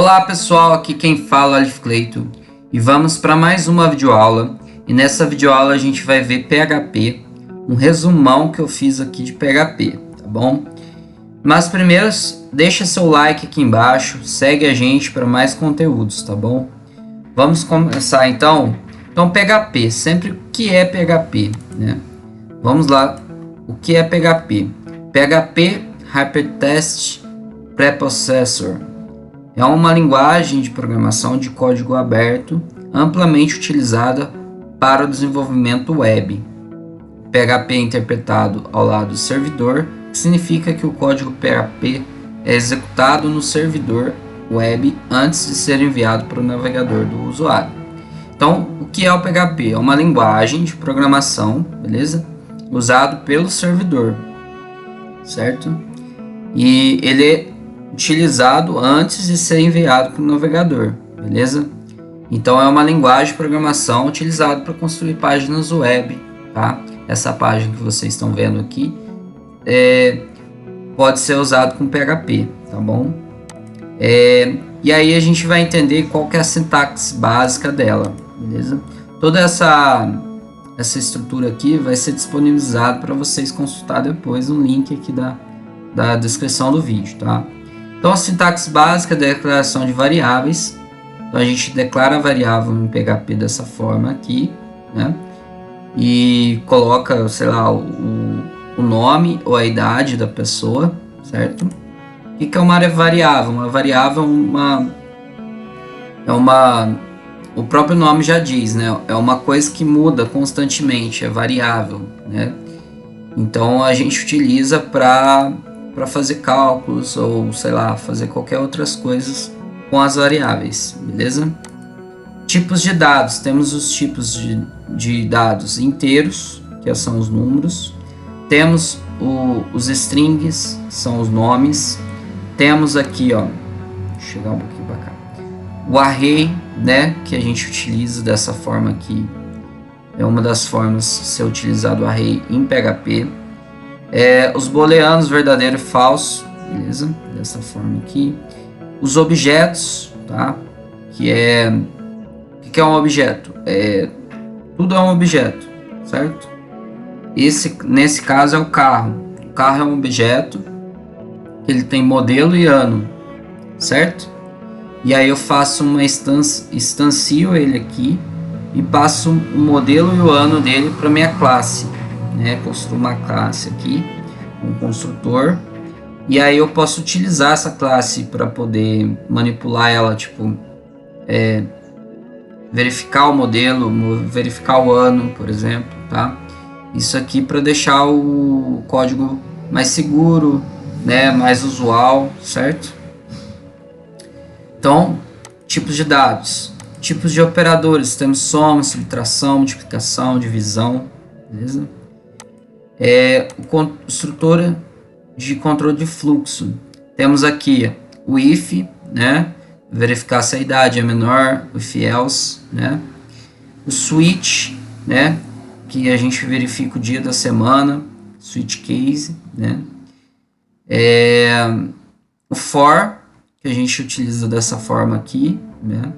Olá pessoal, aqui quem fala é Alif Cleito e vamos para mais uma videoaula. E nessa videoaula a gente vai ver PHP, um resumão que eu fiz aqui de PHP, tá bom? Mas primeiro deixa seu like aqui embaixo, segue a gente para mais conteúdos, tá bom? Vamos começar então. Então PHP, sempre o que é PHP, né? Vamos lá, o que é PHP? PHP Hypertext Preprocessor é uma linguagem de programação de código aberto amplamente utilizada para o desenvolvimento web. PHP é interpretado ao lado do servidor, que significa que o código PHP é executado no servidor web antes de ser enviado para o navegador do usuário. Então, o que é o PHP? É uma linguagem de programação, beleza? Usado pelo servidor, certo? E ele é utilizado antes de ser enviado para o navegador, beleza? Então é uma linguagem de programação utilizada para construir páginas web, tá? Essa página que vocês estão vendo aqui pode ser usado com PHP, tá bom? E aí a gente vai entender qual que é a sintaxe básica dela, beleza? Toda essa estrutura aqui vai ser disponibilizada para vocês consultar depois no link aqui da descrição do vídeo, tá? Então a sintaxe básica é a declaração de variáveis. Então a gente declara a variável em PHP dessa forma aqui, né? E coloca, sei lá, o nome ou a idade da pessoa, certo? O que é uma variável? Uma variável o próprio nome já diz, né? É uma coisa que muda constantemente, é variável, né? Então a gente utiliza para fazer cálculos ou, sei lá, fazer qualquer outras coisas com as variáveis, beleza? Tipos de dados. Temos os tipos de dados inteiros, que são os números. Temos os strings, são os nomes. Temos aqui, ó, deixa eu chegar um pouquinho para cá, o array, né, que a gente utiliza dessa forma aqui. É uma das formas de ser utilizado o array em PHP. Os booleanos verdadeiro e falso, beleza? Dessa forma aqui. Os objetos, tá? O que é um objeto? Tudo é um objeto, certo? Nesse caso é o carro. O carro é um objeto, ele tem modelo e ano, certo? E aí eu faço uma instancio ele aqui e passo o modelo e o ano dele para minha classe. Construo uma classe aqui, um construtor, e aí eu posso utilizar essa classe para poder manipular ela, tipo, verificar o modelo, verificar o ano, por exemplo, tá? Isso aqui para deixar o código mais seguro, né, mais usual, certo? Então, tipos de dados, tipos de operadores, temos soma, subtração, multiplicação, divisão, beleza? Construtora de controle de fluxo. Temos aqui o if, né? Verificar se a idade é menor, o if else, né? O switch, né? Que a gente verifica o dia da semana, switch case, né? O for, que a gente utiliza dessa forma aqui, né?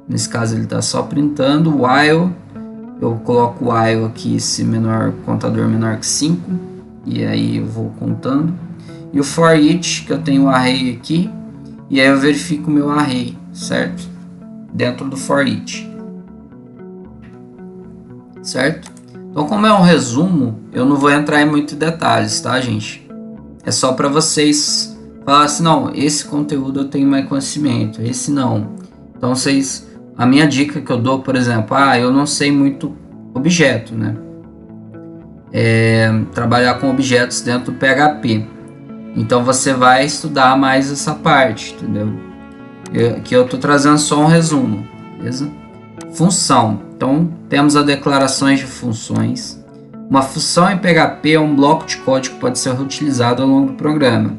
Nesse caso ele está só printando. O while, eu coloco o while aqui, se contador menor que 5, e aí eu vou contando. E o for each, que eu tenho o array aqui, e aí eu verifico o meu array, certo? Dentro do for each, certo? Então, como é um resumo, eu não vou entrar em muitos detalhes, tá, gente? É só para vocês falar assim, não, esse conteúdo eu tenho mais conhecimento, esse não. Então, a minha dica que eu dou, por exemplo, eu não sei muito objeto, né? Trabalhar com objetos dentro do PHP. Então você vai estudar mais essa parte, entendeu? Aqui eu estou trazendo só um resumo, beleza? Função. Então temos as declarações de funções. Uma função em PHP é um bloco de código que pode ser reutilizado ao longo do programa.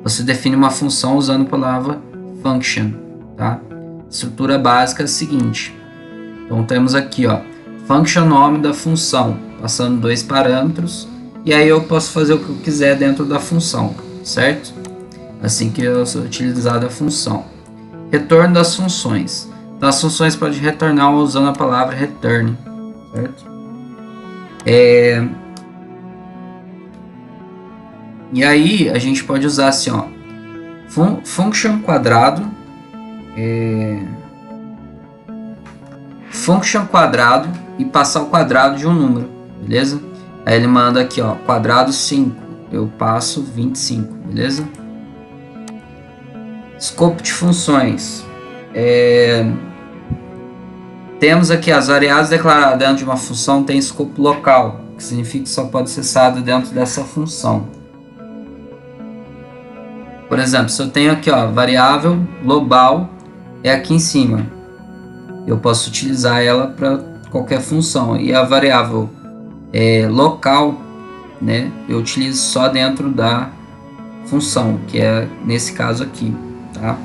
Você define uma função usando a palavra function, tá? Estrutura básica é a seguinte. Então temos aqui, ó, function nome da função, passando 2 parâmetros, e aí eu posso fazer o que eu quiser dentro da função, certo? Assim que eu sou utilizado a função. retorno das funções. Então, as funções podem retornar usando a palavra return, certo? E aí, a gente pode usar assim, ó, function quadrado, function quadrado e passar o quadrado de um número, beleza? Aí ele manda aqui, ó, quadrado 5, eu passo 25, beleza? Escopo de funções. Temos aqui as variáveis declaradas dentro de uma função tem escopo local, que significa que só pode ser acessado dentro dessa função. Por exemplo, se eu tenho aqui, ó, variável global é aqui em cima, eu posso utilizar ela para qualquer função. E a variável local, né, eu utilizo só dentro da função, que é nesse caso aqui, tá?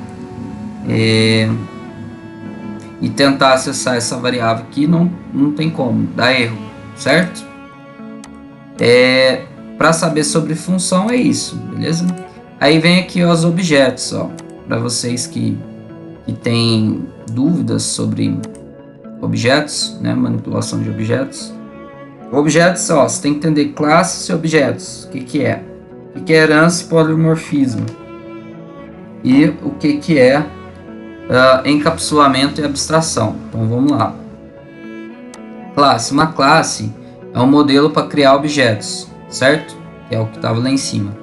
E tentar acessar essa variável aqui não tem como, dá erro, certo? Para saber sobre função é isso, beleza? Aí vem aqui os objetos, ó, para vocês que têm dúvidas sobre objetos, né, manipulação de objetos. Objetos, ó, você tem que entender classes e objetos, o que é? O que é herança e polimorfismo? E o que é encapsulamento e abstração. Então vamos lá. Classe. Uma classe é um modelo para criar objetos, certo? Que é o que estava lá em cima.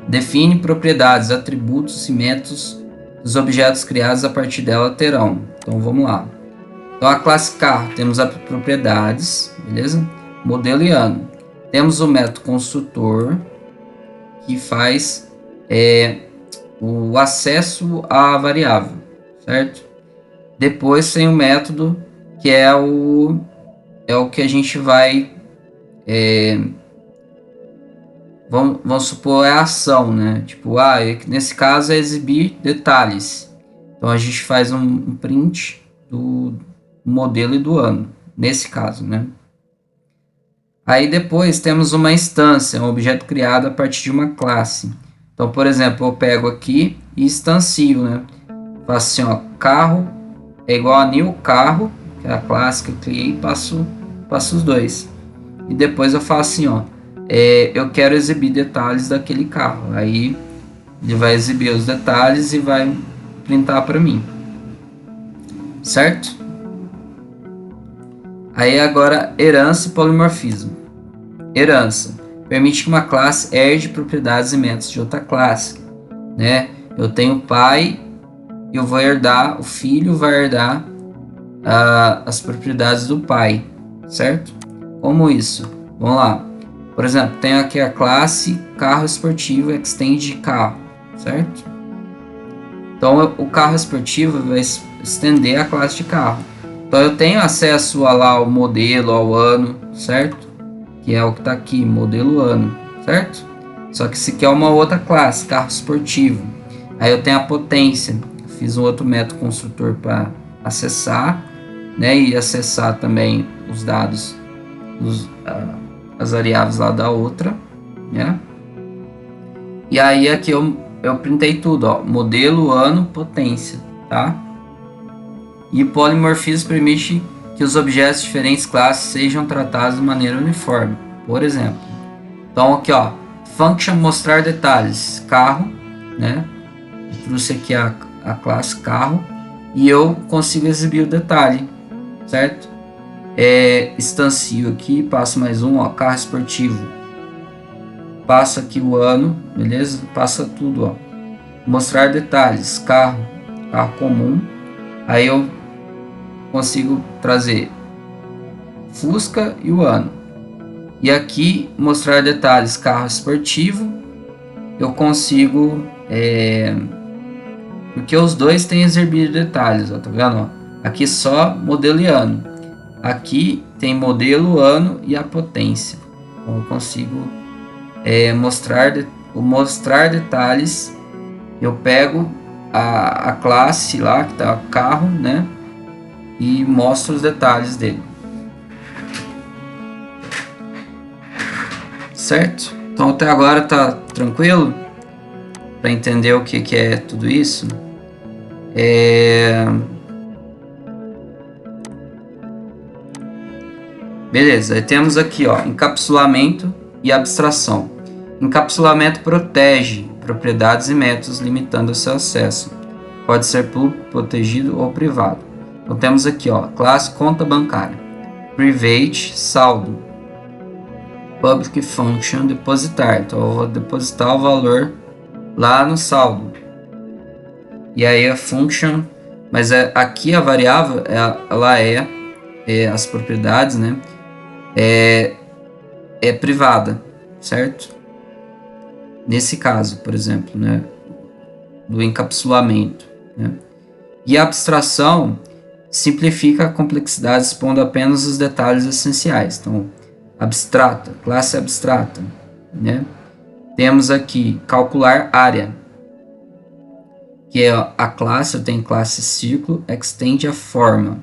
Define propriedades, atributos e métodos dos objetos criados a partir dela terão. Então vamos lá. Então a classe carro, temos as propriedades, beleza? Modelo e ano. Temos o método construtor, que faz o acesso à variável, certo? Depois tem o método, que é o que a gente vai... Vamos supor, é a ação, né? Tipo, nesse caso é exibir detalhes. Então a gente faz um print do modelo e do ano, nesse caso, né? Aí depois temos uma instância, um objeto criado a partir de uma classe. Então, por exemplo, eu pego aqui e instancio, né? Faço assim, ó, carro é igual a new carro, que é a classe que eu criei, e passo os dois. E depois eu faço assim, ó, eu quero exibir detalhes daquele carro. Aí ele vai exibir os detalhes e vai printar para mim, certo? Aí agora herança e polimorfismo. Herança permite que uma classe herde propriedades e métodos de outra classe, né? Eu tenho pai, eu vou herdar, o filho vai herdar as propriedades do pai, certo? Como isso? Vamos lá. Por exemplo, tenho aqui a classe carro esportivo extend carro, certo? Então o carro esportivo vai estender a classe de carro. Então eu tenho acesso ao modelo, ao ano, certo? Que é o que está aqui, modelo ano, certo? Só que esse aqui é uma outra classe, carro esportivo. Aí eu tenho a potência. Fiz um outro método construtor para acessar, né? E acessar também os dados, as variáveis lá da outra, né? E aí aqui eu printei tudo, ó, modelo, ano, potência, tá? E polimorfismo permite que os objetos de diferentes classes sejam tratados de maneira uniforme. Por exemplo, então aqui, ó, function mostrar detalhes, carro, né? Eu trouxe aqui a classe carro e eu consigo exibir o detalhe, certo? Instancio aqui, passo mais um, ó, carro esportivo, passo aqui o ano, beleza? Passa tudo, ó, mostrar detalhes, carro comum, aí eu consigo trazer Fusca e o ano, e aqui mostrar detalhes, carro esportivo, eu consigo porque os dois têm exibir detalhes, ó, tá vendo? Ó? Aqui só modelo e ano, aqui tem modelo, ano e a potência. Então eu consigo mostrar detalhes. Eu pego a classe lá que tá carro, né? E mostro os detalhes dele. Certo? Então até agora tá tranquilo? Para entender o que é tudo isso? Beleza, aí temos aqui, ó, encapsulamento e abstração. Encapsulamento protege propriedades e métodos, limitando o seu acesso. Pode ser público, protegido ou privado. Então temos aqui, ó, classe conta bancária, private, saldo, public function, depositar. Então eu vou depositar o valor lá no saldo. E aí a function, mas aqui a variável, ela é as propriedades, né? É privada, certo? Nesse caso, por exemplo, né, do encapsulamento, né? E a abstração simplifica a complexidade expondo apenas os detalhes essenciais. Então, abstrata, classe abstrata, né? Temos aqui calcular área, que é a classe, eu tenho classe círculo, extend a forma,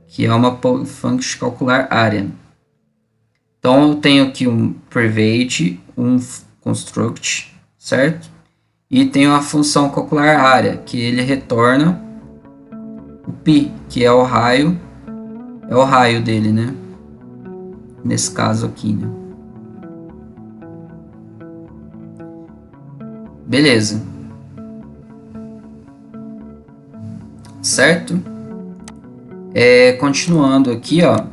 que é uma function calcular área. Então eu tenho aqui um private, um construct, certo? E tenho a função calcular área, que ele retorna o pi, que é o raio dele, né? Nesse caso aqui, né? Beleza. Certo? Continuando aqui, ó,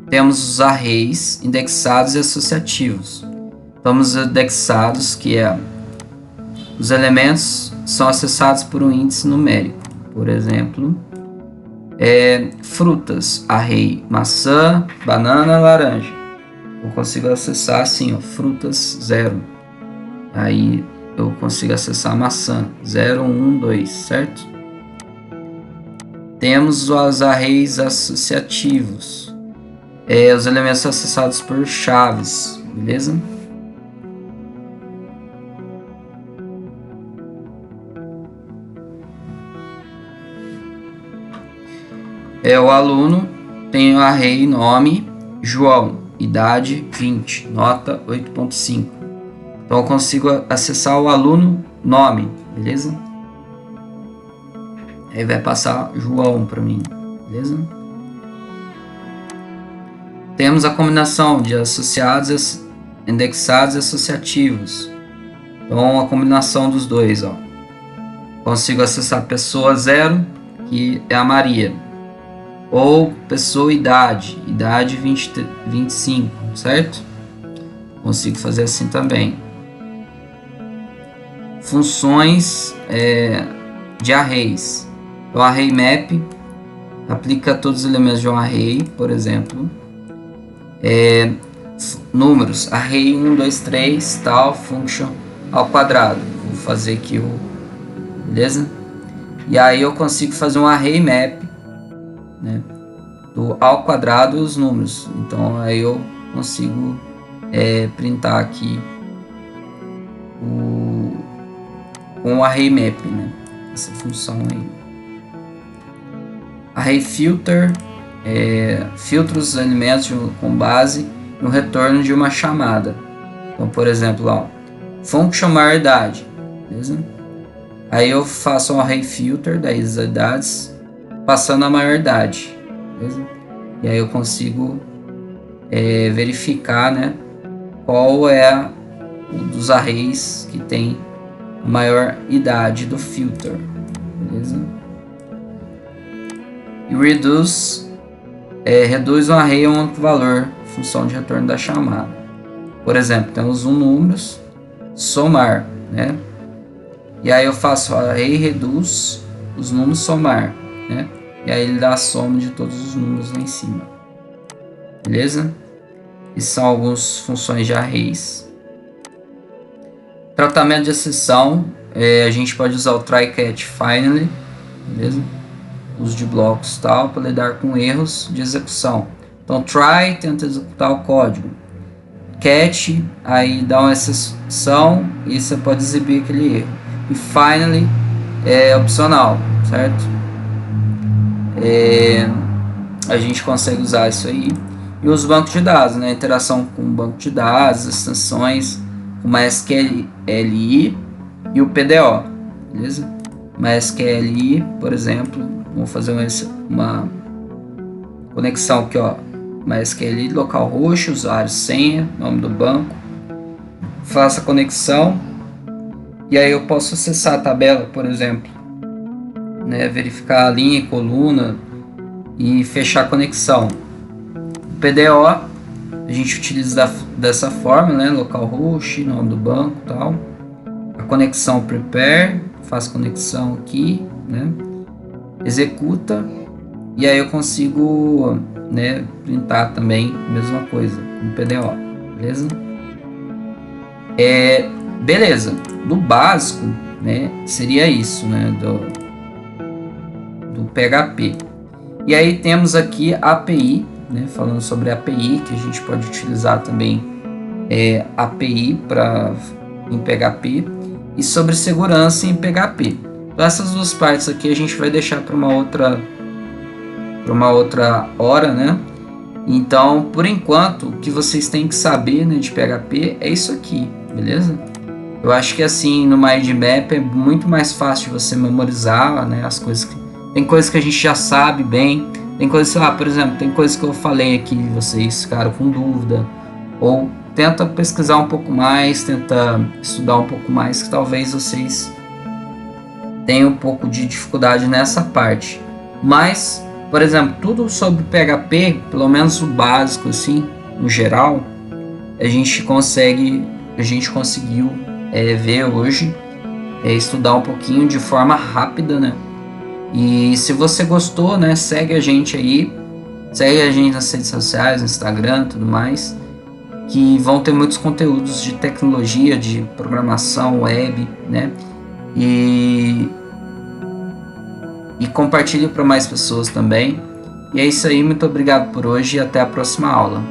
temos os arrays indexados e associativos. Temos indexados, que os elementos são acessados por um índice numérico. Por exemplo, frutas, array maçã, banana, laranja. Eu consigo acessar assim, ó, frutas 0. Aí eu consigo acessar maçã 0, 1, 2, certo? Temos os arrays associativos, os elementos acessados por chaves, beleza? O aluno tem o array nome João, idade 20, nota 8.5. Então eu consigo acessar o aluno nome, beleza? Aí vai passar João para mim, beleza? Temos a combinação de associados, indexados e associativos. Então a combinação dos dois, ó. Consigo acessar pessoa 0, que é a Maria. Ou pessoa idade 25, certo? Consigo fazer assim também. Funções de arrays. O array map aplica todos os elementos de um array, por exemplo. Números, array 1, 2, 3, tal, function ao quadrado. Vou fazer aqui beleza? E aí eu consigo fazer um array map, né, do ao quadrado os números. Então aí eu consigo printar aqui com o array map, né, essa função aí. Array filter filtra os elementos com base no retorno de uma chamada. Então, por exemplo, ó, function maioridade, beleza? Aí eu faço um array filter das idades passando a maioridade, beleza? E aí eu consigo verificar, né, qual é dos arrays que tem a maior idade do filter, beleza? E reduce reduz um array a um único valor, função de retorno da chamada. Por exemplo, temos números, somar, né? E aí eu faço array reduz os números somar, né? E aí ele dá a soma de todos os números lá em cima, beleza? E são algumas funções de arrays. Tratamento de exceção, a gente pode usar o try catch finally, beleza? Uso de blocos tal para lidar com erros de execução. Então try tenta executar o código, catch aí dá uma exceção e você pode exibir aquele erro, e finally é opcional, certo? A gente consegue usar isso aí. E os bancos de dados, né? Interação com o banco de dados, extensões como a SQLi e o PDO. beleza? MySQL, por exemplo, vamos fazer uma conexão aqui, ó, MySQL, localhost, usuário, senha, nome do banco, faça a conexão, e aí eu posso acessar a tabela, por exemplo, né, verificar a linha e coluna e fechar a conexão. O PDO a gente utiliza dessa forma, né, localhost, nome do banco, tal. A conexão prepare, faz conexão aqui, né, executa, e aí eu consigo, né, printar também, mesma coisa, no PDO, beleza? Beleza, do básico, né, seria isso, né, do PHP. E aí temos aqui a API, né, falando sobre a API, que a gente pode utilizar também API em PHP, e sobre segurança em PHP. Então, essas duas partes aqui a gente vai deixar para uma outra hora, né? Então, por enquanto, o que vocês têm que saber, né, de PHP é isso aqui, beleza? Eu acho que assim, no MindMap é muito mais fácil de você memorizar, né, as coisas tem coisas que a gente já sabe bem, tem coisas, por exemplo, tem coisas que eu falei aqui e vocês ficaram com dúvida, ou tenta pesquisar um pouco mais, tenta estudar um pouco mais, que talvez vocês tenham um pouco de dificuldade nessa parte. Mas, por exemplo, tudo sobre PHP, pelo menos o básico, assim, no geral, a gente conseguiu ver hoje, estudar um pouquinho de forma rápida, né? E se você gostou, né, segue a gente aí, segue a gente nas redes sociais, no Instagram, tudo mais, que vão ter muitos conteúdos de tecnologia, de programação web, né? E compartilhe para mais pessoas também. E é isso aí, muito obrigado por hoje e até a próxima aula.